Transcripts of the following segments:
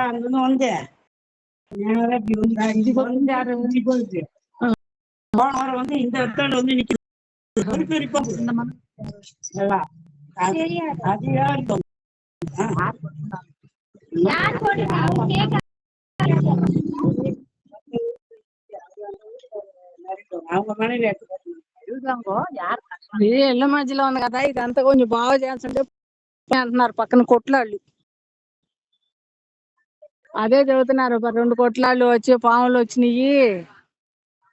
అందులో ఉంది ఇది வந்து இந்த இடத்துல வந்து நிக்குது அது யாருக்கும் அவங்க மனைவி ఇళ్ళ మధ్యలో ఉంది కదా, ఇదంతా కొంచెం బాగా చేస్తుంటే అంటున్నారు పక్కన కొట్లాళ్ళు. అదే చదువుతున్నారు, 2 కొట్లాళ్ళు వచ్చి పాములు వచ్చినాయి,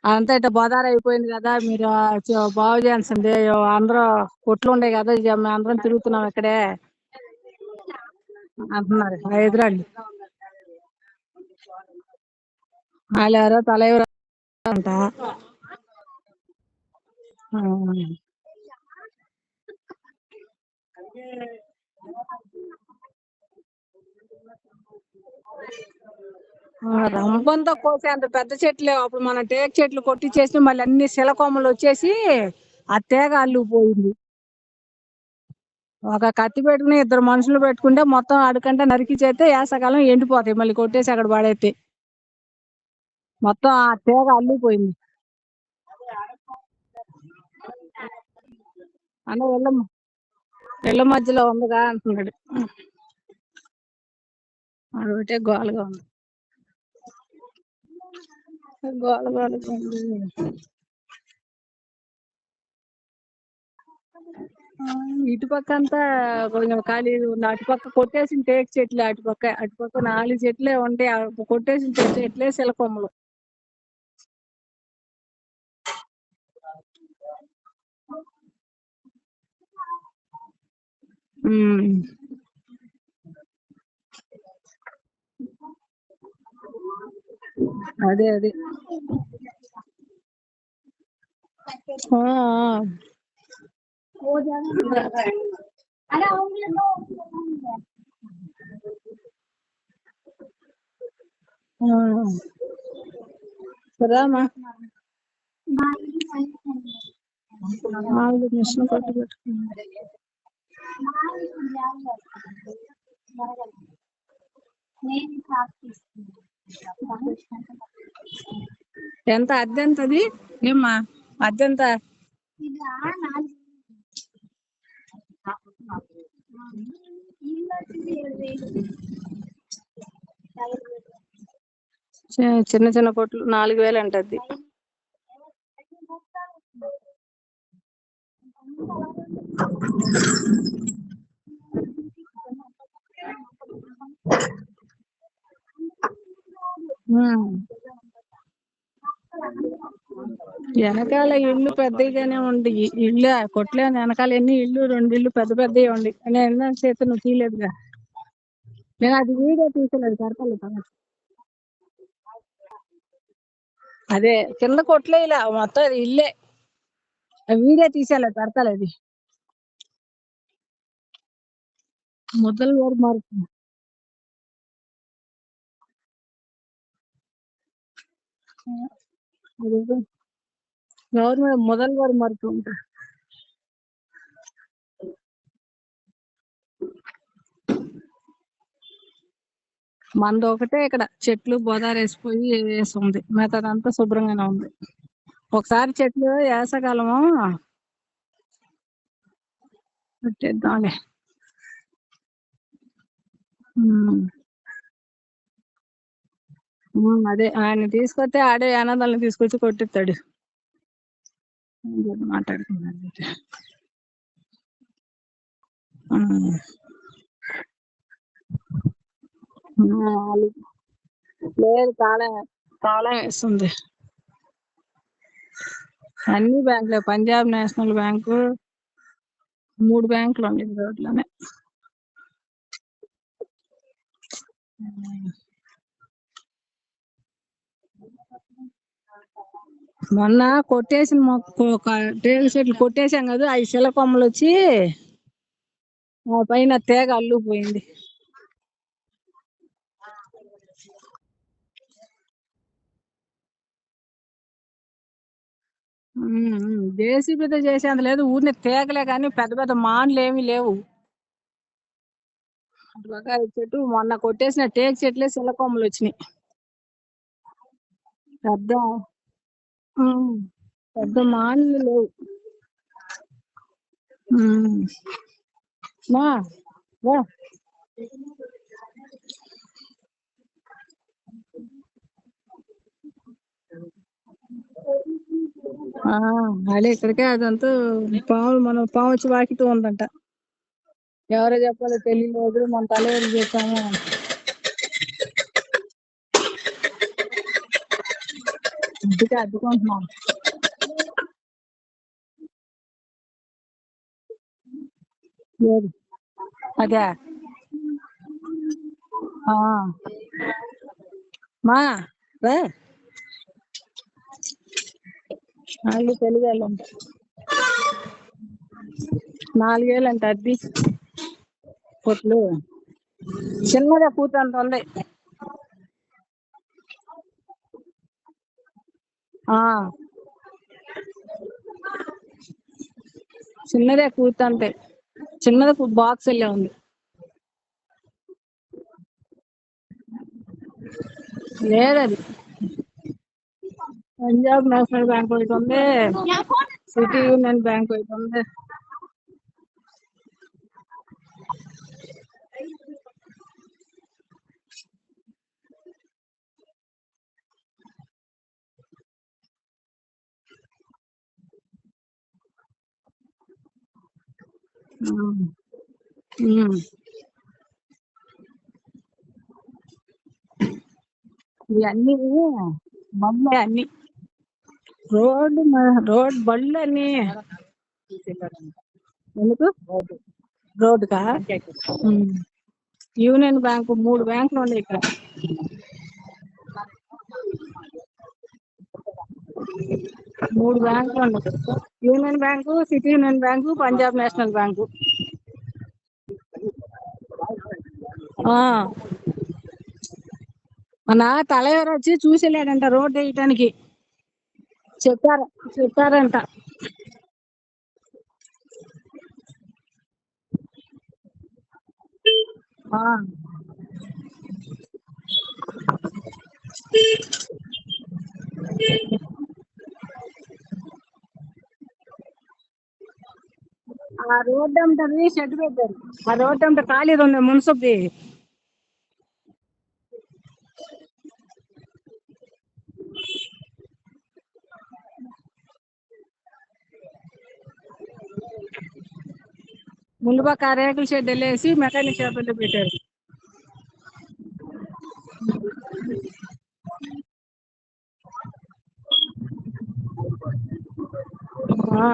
అంతా ఇట్లా బొదార అయిపోయింది కదా, మీరు బాగు చేయాల్సిందే, అందరూ కొట్లు ఉండే కదా, మేము అందరం తిరుగుతున్నాం ఇక్కడే అంటున్నారు ఎదురాళ్ళు. వాళ్ళు ఎవరో తలెవరో అంట. రంపంతో కోసే అంత పెద్ద చెట్లు, అప్పుడు మన టేక్ చెట్లు కొట్టించేసి మళ్ళీ అన్ని శిలకొమ్మలు వచ్చేసి ఆ తేగ అల్లుకుపోయింది. ఒక కత్తి పెట్టుకుని 2 మనుషులు పెట్టుకుంటే మొత్తం అడుకంటే నరికి చేస్తే వేసకాలం ఎండిపోతాయి, మళ్ళీ కొట్టేసి అక్కడ పడైతే మొత్తం ఆ తేగ అల్లిపోయింది. అన్న ఇళ్ళ మధ్యలో ఉందిగా అంటున్నాడు. అదొకటే గోలగా ఉంది, గోలగా ఉంది. ఇటుపక్క అంతా కొంచెం ఖాళీ ఉంది, అటుపక్క కొట్టేసిన టేక్ చెట్లు, అటుపక్క 4 చెట్లే ఉంటాయి, కొట్టేసిన చెట్లే శిలకొమ్మలు. అదే రామా మిషన్ కొట్టి పెట్టుకున్నా. ఎంత అద్దెంతది ఏమ్మా, అద్దెంత? చిన్న చిన్న కొట్లు 4000 అంటది. వెనకాల ఇల్లు పెద్దగానే ఉంది, ఇల్లు కొట్లే వెనకాల ఎన్ని ఇల్లు 2 ఇల్లు పెద్ద పెద్దవి ఉండి, నేను చేతి నువ్వు తీయలేదుగా, నేను అది వీడియో తీసలేదు కడతలేదు. అదే కింద కొట్లే ఇలా మొత్తం ఇల్లే, వీడియో తీసేలేదు పెడతలేదు. ముద్దలు వేరు మారుతుంది గవర్నమెంట్ మొదలు వారు మారుతుంటా. మంది ఒకటే ఇక్కడ చెట్లు బోదారేసిపోయి వేసి ఉంది, మిగతాదంతా శుభ్రంగానే ఉంది. ఒకసారి చెట్లు వేసకాలము పెట్టేద్దాంలే. అదే ఆయన తీసుకొస్తే ఆడే అనాథాలను తీసుకొచ్చి కొట్టిస్తాడు. మాట్లాడుకున్నాడు లేదు, తాళం వేస్తుంది. అన్ని బ్యాంకులే, పంజాబ్ నేషనల్ బ్యాంకు, 3 బ్యాంకులు ఉన్నాయి రోడ్లోనే. మొన్న కొట్టేసిన టేకు చెట్లు కొట్టేసాం కదా, 5 శిలకొమ్మలు వచ్చి ఆ పైన తేగ అల్లుకుపోయింది. జేసీబీతో చేసేంత లేదు, ఊరిని తేగలే కానీ పెద్ద పెద్ద మాన్లు ఏమీ లేవు. బకాయి చెట్టు మొన్న కొట్టేసిన టేక్ చెట్లే సిల్లకొమ్మలు వచ్చినాయి. పెద్ద ఉమ్, పెద్ద మాన్లు లేవు. ఉమ్, మా రా. ఆ, అదే ఇక్కడికే అదంతా పాము, మనం పాము వచ్చి వాకితూ ఉందంట. ఎవరో చెప్పాలో తెలియలేదు, మన తలవారు చెప్పాము. అందుకే అడ్డుకుంటున్నాం. లేదు. అదే ఆ, మా రా. వాళ్ళు తెలుగు వాళ్ళంట. 4,000 అంట అద్దె. కొట్లు చిన్నదే కూతంత ఉంది. ఆ, చిన్నదే కూతంతే, చిన్నది బాక్స్ వెళ్ళే ఉంది. లేదది. పంజాబ్ నేషనల్ బ్యాంక్ ఒకటి ఉంది, సిటీ యూనియన్ బ్యాంక్ ఒకటి ఉంది. ఉమ్, ఉమ్. ఇవన్నీ మమ్మీ అన్ని రోడ్ బళ్ళు అన్ని ఎందుకు రోడ్డుకా. ఉమ్. యూనియన్ బ్యాంకు 3 బ్యాంకులు ఉన్నాయి ఇక్కడ. 3 బ్యాంకులు ఉన్నాయి. Union bank, city union bank, Punjab national bank. ఆ, మన తలవారు వచ్చి చూసి వెళ్ళాడంట రోడ్డు వేయటానికి. చెప్పారు, చెప్పారంట. ఆ, ఆ రోడ్డు అంటది షెడ్ పెట్టారు. ఆ రోడ్డు అంతా ఖాళీది ఉంది మున్సిపి. ముందు పక్క రేకుల షెడ్ వెళ్ళేసి మెకానిక్ షాప్ వెళ్ళి పెట్టారు. ఆ,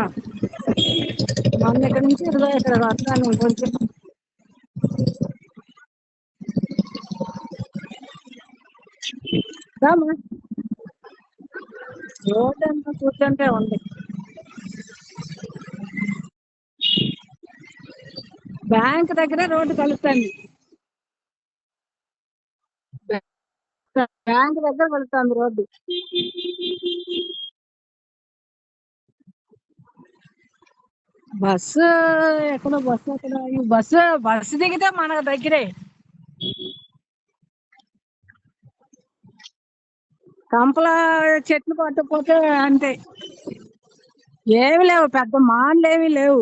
మొన్న ఇక్కడ నుంచి ఇక్కడ వస్తాను కొంచెం. రామ్మా. రోడ్డు అంతా కూర్చుంటే ఉంది. బ్యాంక్ దగ్గర రోడ్డు కలుస్తుంది. బ్యాంక్ దగ్గర కలుస్తుంది రోడ్డు. బస్సు ఎక్కడో, బస్సు ఎక్కడ, ఈ బస్సు దిగితే మనకు దగ్గరే. కంపల చెట్లు పట్టకపోతే అంతే. ఏమి లేవు, పెద్ద మాన్లు ఏమి లేవు.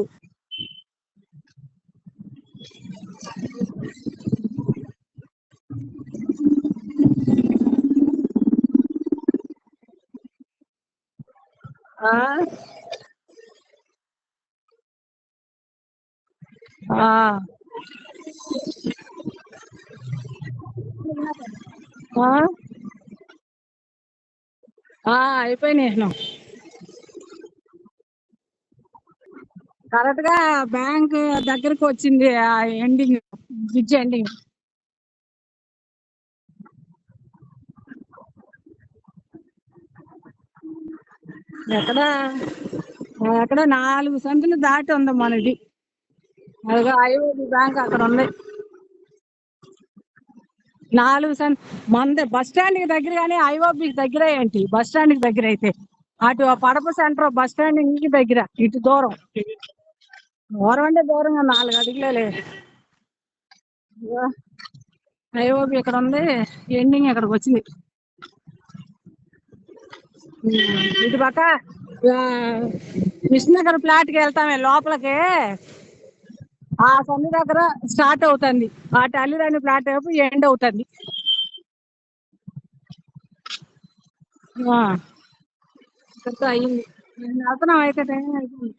ఆ, ఆ, ఆ, అయిపోయినాయి. కరెక్ట్ గా బ్యాంక్ దగ్గరకు వచ్చింది. ఆ ఎండింగ్, బ్రిడ్జ్ ఎండింగ్. ఎక్కడ ఎక్కడ 4 సంచులు దాటి ఉంది మనది. అదిగో ఐఓబి బ్యాంక్ అక్కడ ఉంది. 4 మంది బస్ స్టాండ్ కి దగ్గర, కానీ ఐఓబి దగ్గర ఏంటి, బస్ స్టాండ్ కి దగ్గర అయితే అటు పడప సెంటర్ బస్ స్టాండ్ కి దగ్గర, ఇటు దూరం. దూరం అంటే దూరంగా 4 అడుగులే. ఐఓబి ఇక్కడ ఉంది, ఎండింగ్ ఇక్కడికి వచ్చింది. ఇటు పక్క విష్ణునగర్ ప్లాట్ కి వెళ్తామే లోపలికి, ఆ సందు దగ్గర స్టార్ట్ అవుతుంది. ఆ తల్లిదండ్రి ప్లాట్ వైపు ఎండ్ అవుతుంది. ఇక్కడితో అయ్యింది. నేను వెళ్తున్నాం అయితే టైం అయిపోయింది.